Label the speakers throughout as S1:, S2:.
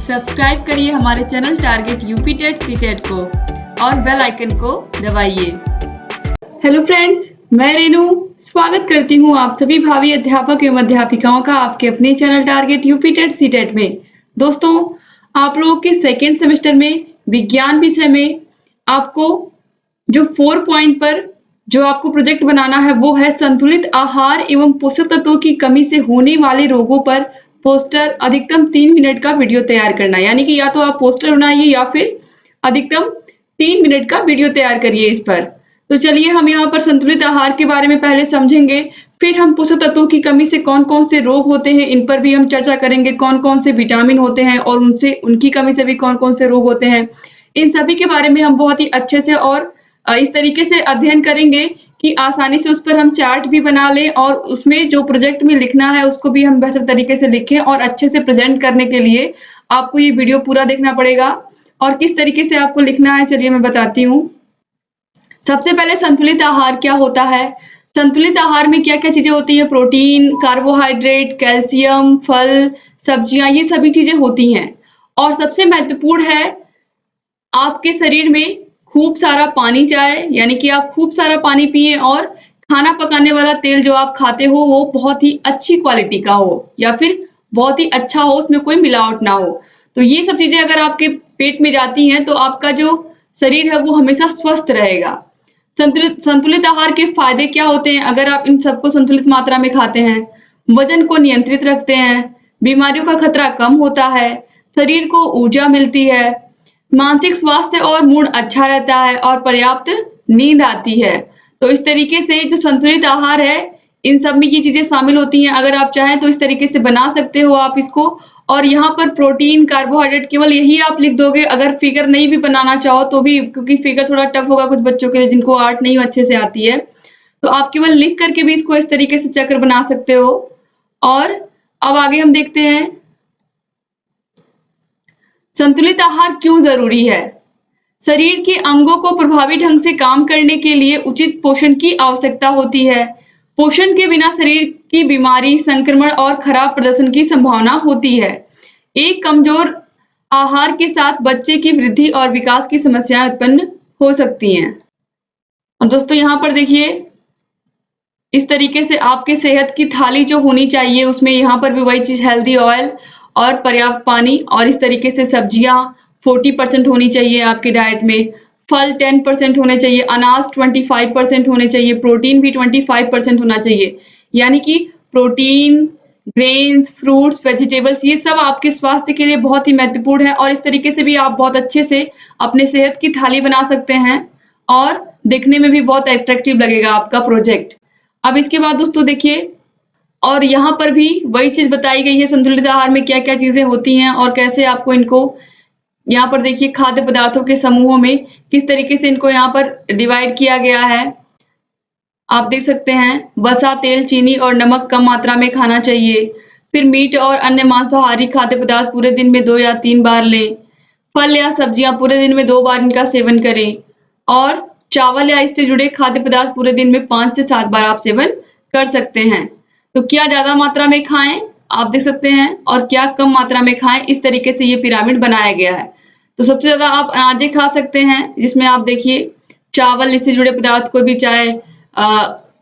S1: Subscribe करिए हमारे channel target UP TET CTET को और बेल आइकन को दबाइए। हेलो फ्रेंड्स, मैं रेनू स्वागत करती हूँ आप सभी भावी अध्यापक एवं अध्यापिकाओं का आपके अपने channel target UP TET CTET में। दोस्तों, आप लोगों के सेकेंड सेमेस्टर में विज्ञान विषय में आपको जो 4 पॉइंट पर जो आपको प्रोजेक्ट बनाना है वो है संतुलित आहार एवं पोषक तत्वों की कमी से होने वाले रोगों पर पोस्टर अधिकतम 3 मिनट का वीडियो तैयार करना। यानी कि या तो आप पोस्टर बनाइए या फिर अधिकतम 3 मिनट का वीडियो तैयार करिए इस पर। तो चलिए हम यहाँ पर संतुलित आहार के बारे में पहले समझेंगे, फिर हम पोषक तत्वों की कमी से कौन कौन से रोग होते हैं इन पर भी हम चर्चा करेंगे, कौन कौन से विटामिन होते हैं और उनकी कमी से भी कौन कौन से रोग होते हैं। इन सभी के बारे में हम बहुत ही अच्छे से और इस तरीके से अध्ययन करेंगे कि आसानी से उस पर हम चार्ट भी बना लें और उसमें जो प्रोजेक्ट में लिखना है उसको भी हम बेहतर तरीके से लिखें और अच्छे से प्रेजेंट करने के लिए आपको ये वीडियो पूरा देखना पड़ेगा। और किस तरीके से आपको लिखना है चलिए मैं बताती हूँ। सबसे पहले संतुलित आहार क्या होता है। संतुलित आहार में क्या क्या चीजें होती है, प्रोटीन, कार्बोहाइड्रेट, कैल्शियम, फल, सब्जियां, ये सभी चीजें होती हैं। और सबसे महत्वपूर्ण है आपके शरीर में खूब सारा पानी चाहिए, यानी कि आप खूब सारा पानी पिए और खाना पकाने वाला तेल जो आप खाते हो वो बहुत ही अच्छी क्वालिटी का हो या फिर बहुत ही अच्छा हो, उसमें कोई मिलावट ना हो। तो ये सब चीजें अगर आपके पेट में जाती हैं तो आपका जो शरीर है वो हमेशा स्वस्थ रहेगा। संतुलित आहार के फायदे क्या होते हैं अगर आप इन सबको संतुलित मात्रा में खाते हैं। वजन को नियंत्रित रखते हैं, बीमारियों का खतरा कम होता है, शरीर को ऊर्जा मिलती है, मानसिक स्वास्थ्य और मूड अच्छा रहता है और पर्याप्त नींद आती है। तो इस तरीके से जो संतुलित आहार है इन सब में ये चीजें शामिल होती हैं। अगर आप चाहें तो इस तरीके से बना सकते हो आप इसको। और यहाँ पर प्रोटीन, कार्बोहाइड्रेट केवल यही आप लिख दोगे। अगर फिगर नहीं भी बनाना चाहो तो भी, क्योंकि फिगर थोड़ा टफ होगा कुछ बच्चों के लिए जिनको आर्ट नहीं अच्छे से आती है, तो आप केवल लिख करके भी इसको इस तरीके से चक्र बना सकते हो। और अब आगे हम देखते हैं संतुलित आहार क्यों जरूरी है। शरीर के अंगों को प्रभावी ढंग से काम करने के लिए उचित पोषण की आवश्यकता होती है। पोषण के बिना शरीर की बीमारी, संक्रमण और खराब प्रदर्शन की संभावना होती है। एक कमजोर आहार के साथ बच्चे की वृद्धि और विकास की समस्याएं उत्पन्न हो सकती हैं। और दोस्तों यहाँ पर देखिए इस तरीके से आपके सेहत की थाली जो होनी चाहिए उसमें यहाँ पर भी वही चीज, हेल्दी ऑयल और पर्याप्त पानी, और इस तरीके से सब्जियां 40% होनी चाहिए आपके डाइट में, फल 10% होने चाहिए, अनाज 25% होने चाहिए, प्रोटीन भी 25% होना चाहिए। यानी कि प्रोटीन, ग्रेन्स, फ्रूट्स, वेजिटेबल्स ये सब आपके स्वास्थ्य के लिए बहुत ही महत्वपूर्ण है। और इस तरीके से भी आप बहुत अच्छे से अपने सेहत की थाली बना सकते हैं और देखने में भी बहुत अट्रैक्टिव लगेगा आपका प्रोजेक्ट। अब इसके बाद दोस्तों देखिए, और यहाँ पर भी वही चीज बताई गई है संतुलित आहार में क्या क्या चीजें होती हैं और कैसे आपको इनको, यहाँ पर देखिए खाद्य पदार्थों के समूहों में किस तरीके से इनको यहाँ पर डिवाइड किया गया है। आप देख सकते हैं वसा, तेल, चीनी और नमक कम मात्रा में खाना चाहिए। फिर मीट और अन्य मांसाहारी खाद्य पदार्थ पूरे दिन में 2 या 3 बार लें। फल या सब्जियां पूरे दिन में 2 बार इनका सेवन करें। और चावल या इससे जुड़े खाद्य पदार्थ पूरे दिन में 5 से 7 बार आप सेवन कर सकते हैं। तो क्या ज्यादा मात्रा में खाएं आप देख सकते हैं और क्या कम मात्रा में खाएं, इस तरीके से ये पिरामिड बनाया गया है। तो सबसे ज्यादा आप अनाजें खा सकते हैं जिसमें आप देखिए चावल, इससे जुड़े पदार्थ कोई भी, चाहे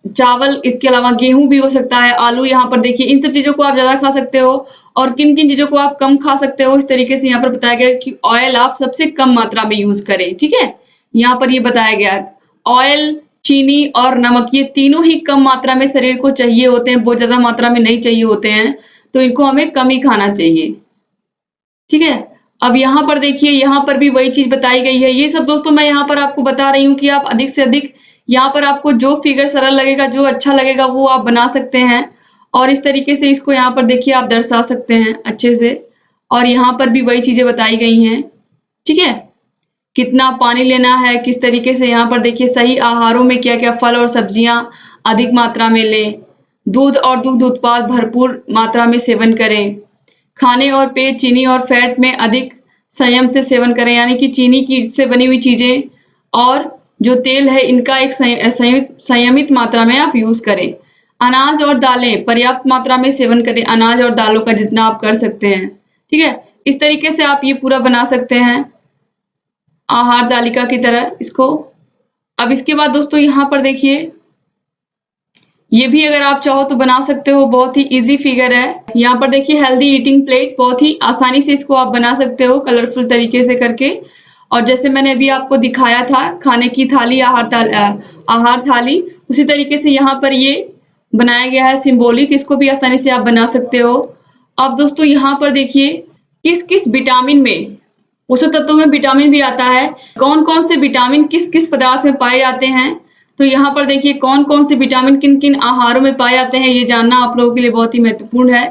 S1: चावल, इसके अलावा गेहूं भी हो सकता है, आलू, यहाँ पर देखिए इन सब चीजों को आप ज्यादा खा सकते हो। और किन किन चीजों को आप कम खा सकते हो इस तरीके से यहाँ पर बताया गया कि ऑयल आप सबसे कम मात्रा में यूज करें। ठीक है, यहाँ पर ये बताया गया ऑयल, चीनी और नमक ये तीनों ही कम मात्रा में शरीर को चाहिए होते हैं, बहुत ज्यादा मात्रा में नहीं चाहिए होते हैं, तो इनको हमें कम ही खाना चाहिए। ठीक है, अब यहाँ पर देखिए यहाँ पर भी वही चीज बताई गई है। ये सब दोस्तों मैं यहाँ पर आपको बता रही हूँ कि आप अधिक से अधिक यहाँ पर आपको जो फिगर सरल लगेगा, जो अच्छा लगेगा वो आप बना सकते हैं और इस तरीके से इसको यहाँ पर देखिए आप दर्शा सकते हैं अच्छे से। और यहाँ पर भी वही चीजें बताई गई हैं। ठीक है, कितना पानी लेना है, किस तरीके से, यहाँ पर देखिए सही आहारों में क्या क्या फल और सब्जियां अधिक मात्रा में लें, दूध और दुग्ध उत्पाद भरपूर मात्रा में सेवन करें, खाने और पेय चीनी और फैट में अधिक संयम से सेवन करें, यानी कि चीनी की से बनी हुई चीजें और जो तेल है इनका एक संयमित मात्रा में आप यूज करें। अनाज और दालें पर्याप्त मात्रा में सेवन करें, अनाज और दालों का जितना आप कर सकते हैं। ठीक है, इस तरीके से आप ये पूरा बना सकते हैं आहार तालिका की तरह इसको। अब इसके बाद दोस्तों यहाँ पर देखिए, ये भी अगर आप चाहो तो बना सकते हो, बहुत ही इजी फिगर है। यहाँ पर देखिए हेल्दी ईटिंग प्लेट, बहुत ही आसानी से इसको आप बना सकते हो कलरफुल तरीके से करके। और जैसे मैंने अभी आपको दिखाया था खाने की थाली, आहार थाली, उसी तरीके से यहाँ पर ये बनाया गया है सिंबॉलिक, इसको भी आसानी से आप बना सकते हो। अब दोस्तों यहाँ पर देखिए किस किस विटामिन में, पोषक तत्वों में विटामिन भी आता है, कौन कौन से विटामिन किस किस पदार्थ में पाए जाते हैं। तो यहाँ पर देखिए कौन कौन से विटामिन किन किन आहारों में पाए जाते हैं, ये जानना आप लोगों के लिए बहुत ही महत्वपूर्ण है।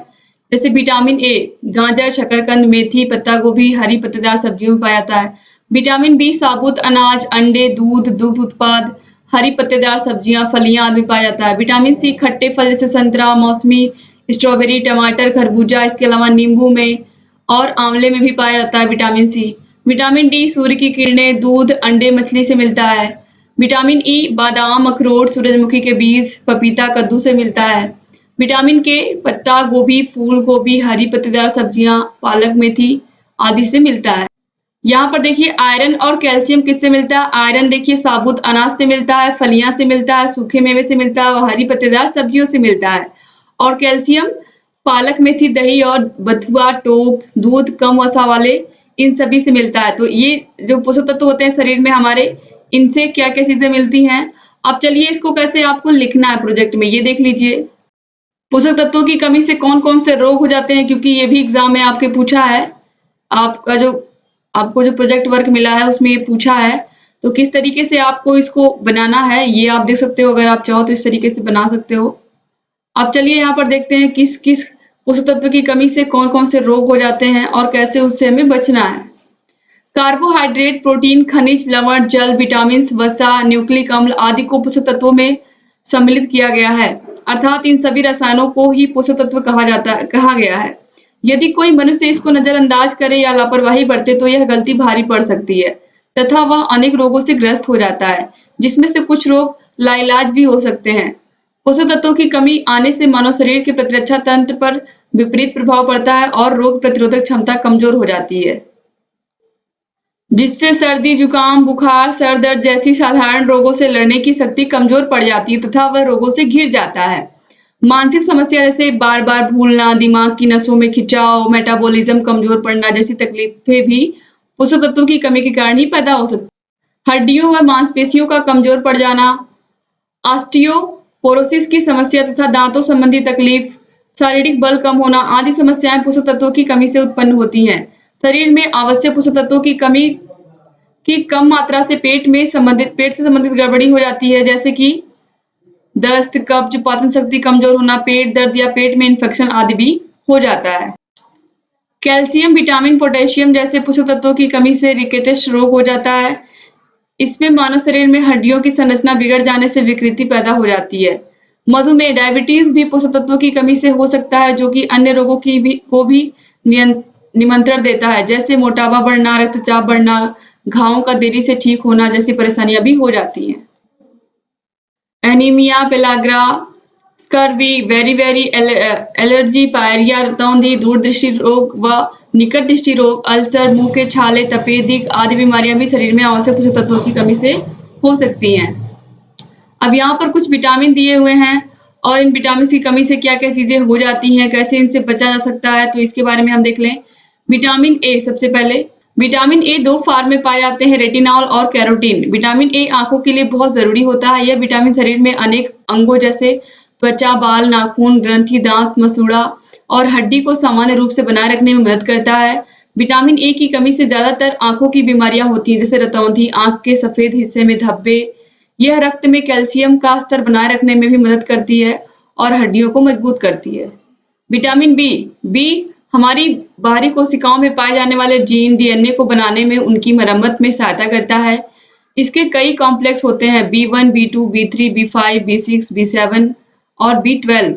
S1: जैसे विटामिन ए गाजर, शकरकंद, मेथी, पत्ता गोभी, हरी पत्तेदार सब्जियों में पाया जाता है। विटामिन बी साबुत अनाज, अंडे, दूध, दुग्ध उत्पाद, हरी पत्तेदार सब्जियां, फलियां आदि में पाया जाता है। विटामिन सी खट्टे फल जैसे संतरा, मौसमी, स्ट्रॉबेरी, टमाटर, खरबूजा, इसके अलावा नींबू में और आंवले में भी पाया जाता है विटामिन सी। विटामिन डी सूर्य की किरणें, दूध, अंडे, मछली से मिलता है। विटामिन ई बादाम, अखरोट, सूरजमुखी के बीज, पपीता, कद्दू से मिलता है। विटामिन के पत्ता गोभी, फूल गोभी, हरी पत्तेदार सब्जियां, पालक, मेथी आदि से मिलता है। यहाँ पर देखिए आयरन और कैल्शियम किससे मिलता है। आयरन देखिए साबुत अनाज से मिलता है, फलियां से मिलता है, सूखे मेवे से मिलता है और हरी पत्तेदार सब्जियों से मिलता है। और कैल्शियम पालक, मेथी, दही और बथुआ, टोक, दूध, कम वसा वाले इन सभी से मिलता है। तो ये जो पोषक तत्व होते हैं शरीर में हमारे, इनसे क्या क्या चीजें मिलती हैं। अब चलिए इसको कैसे आपको लिखना है प्रोजेक्ट में, ये देख लीजिए। पोषक तत्वों की कमी से कौन कौन से रोग हो जाते हैं, क्योंकि ये भी एग्जाम में आपके पूछा है। आपको जो प्रोजेक्ट वर्क मिला है उसमें ये पूछा है, तो किस तरीके से आपको इसको बनाना है ये आप देख सकते हो। अगर आप चाहो तो इस तरीके से बना सकते हो। अब चलिए यहाँ पर देखते हैं किस किस पोषक तत्व की कमी से कौन कौन से रोग हो जाते हैं और कैसे उससे हमें बचना है। कार्बोहाइड्रेट, प्रोटीन, खनिज, लवण, जल, विटामिन, वसा, न्यूक्लिक अम्ल आदि को पोषक तत्वों में सम्मिलित किया गया है, अर्थात इन सभी रसायनों को ही पोषक तत्व कहा गया है। यदि कोई मनुष्य इसको नजरअंदाज करे या लापरवाही बरते तो यह गलती भारी पड़ सकती है तथा वह अनेक रोगों से ग्रस्त हो जाता है, जिसमें से कुछ रोग लाइलाज भी हो सकते हैं। पोषक तत्वों की कमी आने से मानव शरीर के प्रतिरक्षा तंत्र पर विपरीत प्रभाव पड़ता है और रोग प्रतिरोधक क्षमता कमजोर हो जाती है, जिससे सर्दी, जुकाम, बुखार, सर दर्द जैसी साधारण रोगों से लड़ने की शक्ति कमजोर पड़ जाती है तथा वह रोगों से घिर जाता है। मानसिक समस्या जैसे बार बार भूलना, दिमाग की नसों में खिंचाव, मेटाबॉलिज्म कमजोर पड़ना जैसी तकलीफें भी पोषक तत्वों की कमी के कारण ही पैदा हो सकती। हड्डियों व मांसपेशियों का कमजोर पड़ जाना, ऑस्टियोपोरोसिस की समस्या तथा दांतों संबंधी तकलीफ, शारीरिक बल कम होना आदि समस्याएं पोषक तत्वों की कमी से उत्पन्न होती हैं। शरीर में आवश्यक पोषक तत्वों की कमी की कम मात्रा से पेट से संबंधित गड़बड़ी हो जाती है, जैसे कि दस्त, कब्ज, पाचन शक्ति कमजोर होना, पेट दर्द या पेट में इंफेक्शन आदि भी हो जाता है। कैल्शियम, विटामिन, पोटेशियम जैसे पोषक तत्वों की कमी से रिकेटस रोग हो जाता है। इसमें मानव शरीर में हड्डियों की संरचना बिगड़ जाने से विकृति पैदा हो जाती है। मधुमेह, डायबिटीज भी पोषक तत्वों की कमी से हो सकता है, जो कि अन्य रोगों को भी निमंत्रण देता है, जैसे मोटापा बढ़ना, रक्तचाप बढ़ना, घावों का देरी से ठीक होना जैसी परेशानियां भी हो जाती हैं। एनीमिया, पेलाग्रा, स्कर्वी, वेरी एलर्जी, पायरिया, रतौंधी, दूरदृष्टि रोग व निकट दृष्टि रोग, अल्सर, मुंह के छाले, तपेदिक आदि बीमारियां भी शरीर में आवश्यक पोषक तत्वों की कमी से हो सकती हैं। अब यहाँ पर कुछ विटामिन दिए हुए हैं और इन विटामिन की कमी से क्या क्या चीजें हो जाती हैं, कैसे इनसे बचा जा सकता है, तो इसके बारे में हम देख लें। विटामिन ए, सबसे पहले विटामिन ए दो फॉर्म में पाए जाते हैं, रेटिनॉल और कैरोटीन। विटामिन ए आंखों के लिए बहुत जरूरी होता है। यह विटामिन शरीर में अनेक अंगों जैसे त्वचा, बाल, नाखून, ग्रंथि, दांत, मसूड़ा और हड्डी को सामान्य रूप से बनाए रखने में मदद करता है। विटामिन ए की कमी से ज्यादातर आंखों की बीमारियां होती हैं, जैसे रतौंधी, आंख के सफेद हिस्से में धब्बे। यह रक्त में कैल्शियम का स्तर बनाए रखने में भी मदद करती है और हड्डियों को मजबूत करती है। विटामिन बी हमारी बाहरी कोशिकाओं में पाए जाने वाले जीन, डीएनए को बनाने में उनकी मरम्मत में सहायता करता है। इसके कई कॉम्प्लेक्स होते हैं, B1, B2, B3, B5, B6, B7 और B12।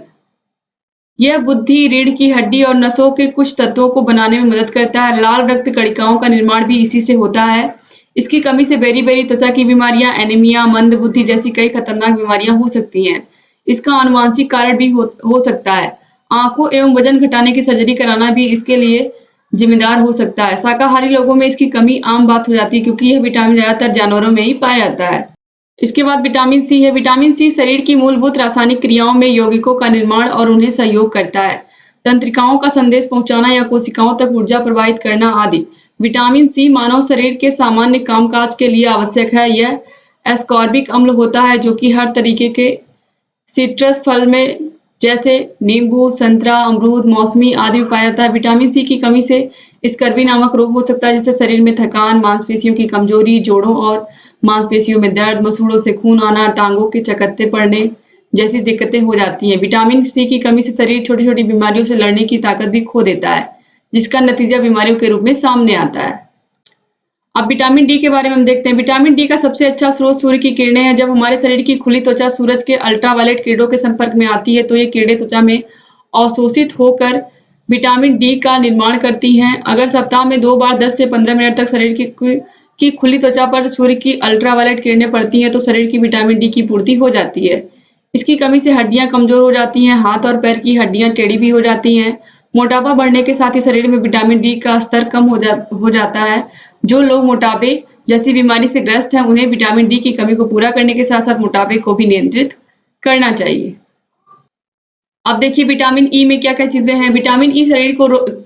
S1: यह बुद्धि, रीढ़ की हड्डी और नसों के कुछ तत्वों को बनाने में मदद करता है। लाल रक्त कणिकाओं का निर्माण भी इसी से होता है। इसकी कमी से बेरी-बेरी त्वचा की बीमारियां, एनीमिया, मंद बुद्धि जैसी कई खतरनाक बीमारियां हो सकती हैं। इसका आनुवंशिक कारण भी हो सकता है। आंखों एवं वजन घटाने की सर्जरी कराना भी इसके लिए जिम्मेदार हो सकता है। शाकाहारी लोगों में इसकी कमी आम बात हो जाती है क्योंकि यह विटामिन ज्यादातर जानवरों में ही पाया जाता है। इसके बाद विटामिन सी है। विटामिन सी शरीर की मूलभूत रासायनिक क्रियाओं में यौगिकों का निर्माण और उन्हें सहयोग करता है, तंत्रिकाओं का संदेश पहुंचाना या कोशिकाओं तक ऊर्जा प्रवाहित करना आदि। विटामिन सी मानव शरीर के सामान्य कामकाज के लिए आवश्यक है। यह एस्कॉर्बिक अम्ल होता है जो कि हर तरीके के सिट्रस फल में जैसे नींबू, संतरा, अमरूद, मौसमी आदि में पाया जाता है। विटामिन सी की कमी से स्कर्वी नामक रोग हो सकता है, जिससे शरीर में थकान, मांसपेशियों की कमजोरी, जोड़ों और मांसपेशियों में दर्द, मसूड़ों से खून आना, टांगों के चकत्ते पड़ने जैसी दिक्कतें हो जाती हैं। विटामिन सी की कमी से शरीर छोटी-छोटी बीमारियों से लड़ने की ताकत भी खो देता है, जिसका नतीजा बीमारियों के रूप में सामने आता है। अब विटामिन डी के बारे में हम देखते हैं। विटामिन डी का सबसे अच्छा स्रोत सूर्य की किरणें हैं। जब हमारे शरीर की खुली त्वचा सूरज के अल्ट्रावायलेट किरणों के संपर्क में आती है तो ये किरणें त्वचा में अवशोषित होकर विटामिन डी का निर्माण करती हैं। अगर सप्ताह में 2 बार 10 से 15 मिनट तक शरीर की खुली त्वचा पर सूर्य की अल्ट्रावायलेट किरणें पड़ती हैं तो शरीर की विटामिन डी की पूर्ति हो जाती है। इसकी कमी से हड्डियां कमजोर हो जाती हैं, हाथ और पैर की हड्डियां टेढ़ी भी हो जाती हैं। मोटापा बढ़ने के साथ ही शरीर में विटामिन डी का स्तर कम हो जाता है। जो लोग मोटापे जैसी बीमारी से ग्रस्त हैं उन्हें विटामिन डी की कमी को पूरा करने के साथ साथ मोटापे को भी नियंत्रित करना चाहिए। अब देखिए विटामिन ई में क्या क्या चीजें हैं। विटामिन ई शरीर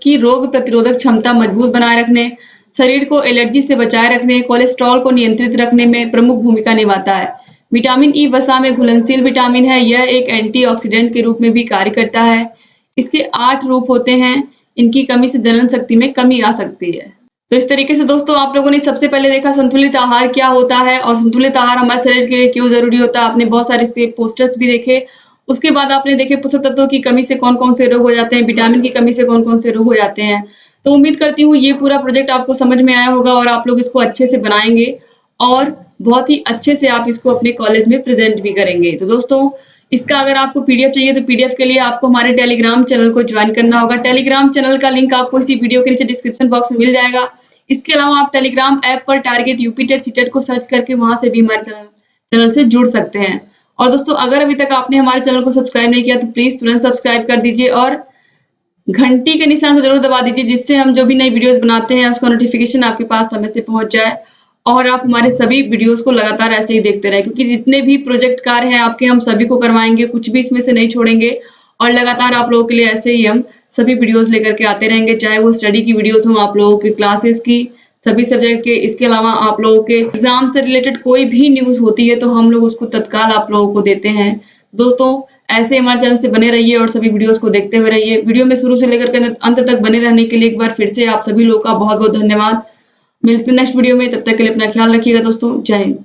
S1: की रोग प्रतिरोधक क्षमता मजबूत बनाए रखने, शरीर को एलर्जी से बचाए रखने, कोलेस्ट्रॉल को नियंत्रित रखने में प्रमुख भूमिका निभाता है। विटामिन ई वसा में घुलनशील विटामिन है। यह एक एंटीऑक्सीडेंट के रूप में भी कार्य करता है। इसके 8 रूप होते हैं। इनकी कमी से जनन शक्ति में कमी आ सकती है। तो इस तरीके से दोस्तों आप लोगों ने सबसे पहले देखा संतुलित आहार क्या होता है और संतुलित आहार हमारे शरीर के लिए क्यों जरूरी होता है। आपने बहुत सारे इसके पोस्टर्स भी देखे। उसके बाद आपने देखे पोषक तत्वों की कमी से कौन-कौन से रोग हो जाते हैं, विटामिन की कमी से कौन-कौन से रोग हो जाते हैं। तो उम्मीद करती हूँ ये पूरा प्रोजेक्ट आपको समझ में आया होगा और आप लोग इसको अच्छे से बनाएंगे और बहुत ही अच्छे से आप इसको अपने कॉलेज में प्रेजेंट भी करेंगे। तो दोस्तों इसका अगर आपको पीडीएफ चाहिए तो पीडीएफ के लिए आपको हमारे टेलीग्राम चैनल को ज्वाइन करना होगा। टेलीग्राम चैनल का लिंक आपको इसी वीडियो के नीचे डिस्क्रिप्शन बॉक्स में मिल जाएगा। इसके अलावा आप टेलीग्राम ऐप पर टारगेट यूपी टेट सीटेट को सर्च करके वहां से भी हमारे चैनल से जुड़ सकते हैं। और दोस्तों अगर अभी तक आपने हमारे चैनल को सब्सक्राइब नहीं किया तो प्लीज तुरंत सब्सक्राइब कर दीजिए और घंटी के निशान को जरूर दबा दीजिए, जिससे हम जो भी नई वीडियोस बनाते हैं उसका नोटिफिकेशन आपके पास समय से पहुंच जाए और आप हमारे सभी वीडियोस को लगातार ऐसे ही देखते रहें। क्योंकि जितने भी प्रोजेक्ट कार्य हैं आपके हम सभी को करवाएंगे, कुछ भी इसमें से नहीं छोड़ेंगे और लगातार आप लोगों के लिए ऐसे ही हम सभी वीडियोस लेकर के आते रहेंगे, चाहे वो स्टडी की वीडियोस हो, आप लोगों के क्लासेस की, सभी सब्जेक्ट के। इसके अलावा आप लोगों के एग्जाम से रिलेटेड कोई भी न्यूज होती है तो हम लोग उसको तत्काल आप लोगों को देते हैं। दोस्तों ऐसे हमारे चैनल से बने रहिए और सभी वीडियोस को देखते हुए रहिए। वीडियो में शुरू से लेकर के अंत तक बने रहने के लिए एक बार फिर से आप सभी लोगों का बहुत बहुत धन्यवाद। मिलते हैं नेक्स्ट वीडियो में, तब तक के लिए अपना ख्याल रखिएगा दोस्तों। जय हिंद।